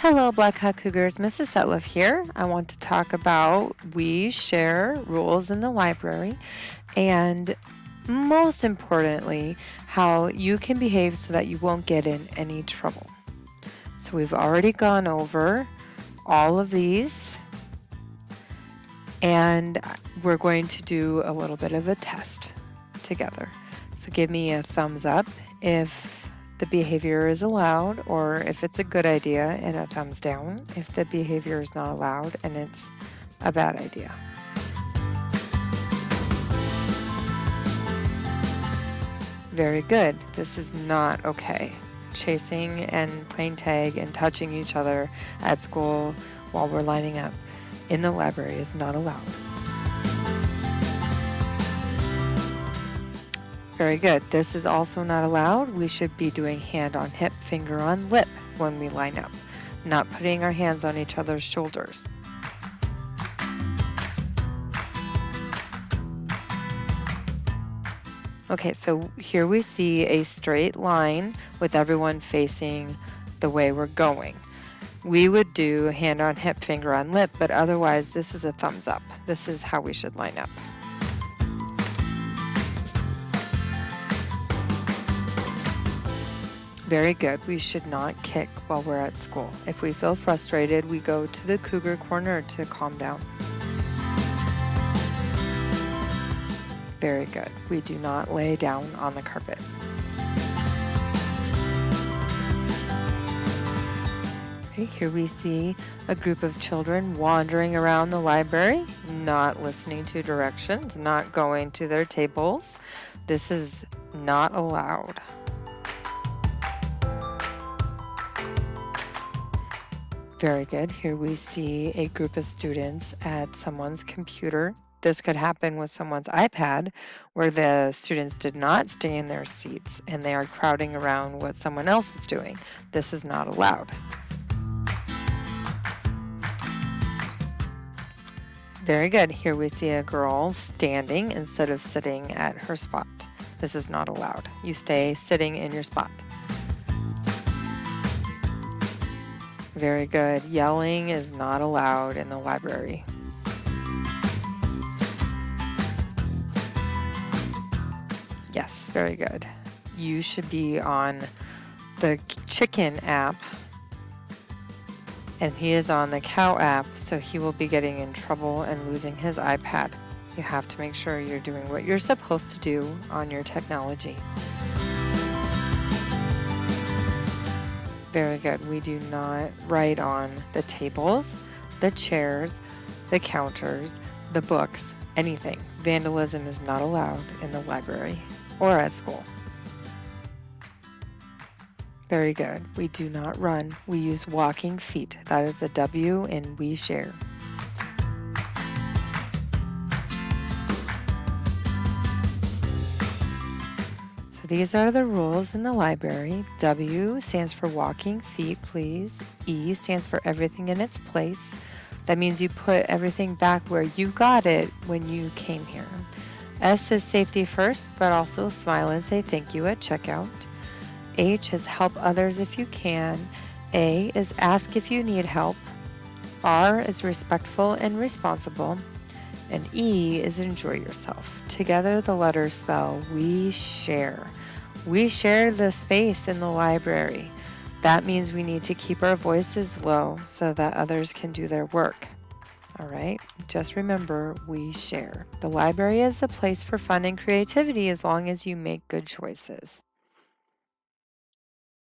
Hello, Black Hawk Cougars. Mrs. Sutliff here. I want to talk about we share rules in the library and most importantly, how you can behave so that you won't get in any trouble. So we've already gone over all of these and we're going to do a little bit of a test together. So give me a thumbs up if the behavior is allowed or if it's a good idea, and a thumbs down if the behavior is not allowed and it's a bad idea. Very good. This is not okay. Chasing and playing tag and touching each other at school while we're lining up in the library is not allowed. Very good. This is also not allowed. We should be doing hand on hip, finger on lip when we line up, not putting our hands on each other's shoulders. Okay, so here we see a straight line with everyone facing the way we're going. We would do hand on hip, finger on lip, but otherwise this is a thumbs up. This is how we should line up. Very good. We should not kick while we're at school. If we feel frustrated, we go to the cougar corner to calm down. Very good. We do not lay down on the carpet. Okay, here we see a group of children wandering around the library, not listening to directions, not going to their tables. This is not allowed. Very good. Here we see a group of students at someone's computer. This could happen with someone's iPad where the students did not stay in their seats and they are crowding around what someone else is doing. This is not allowed. Very good. Here we see a girl standing instead of sitting at her spot. This is not allowed. You stay sitting in your spot. Very good. Yelling is not allowed in the library. Yes, very good. You should be on the chicken app, and he is on the cow app, so he will be getting in trouble and losing his iPad. You have to make sure you're doing what you're supposed to do on your technology. Very good. We do not write on the tables, the chairs, the counters, the books, anything. Vandalism is not allowed in the library or at school. Very good. We do not run. We use walking feet. That is the W in we share. So these are the rules in the library. W stands for walking feet, please. E stands for everything in its place. That means you put everything back where you got it when you came here. S is safety first, but also smile and say thank you at checkout. H is help others if you can. A is ask if you need help. R is respectful and responsible. And E is enjoy yourself. Together the letters spell we share. We share the space in the library. That means we need to keep our voices low so that others can do their work. All right, just remember we share. The library is a place for fun and creativity as long as you make good choices.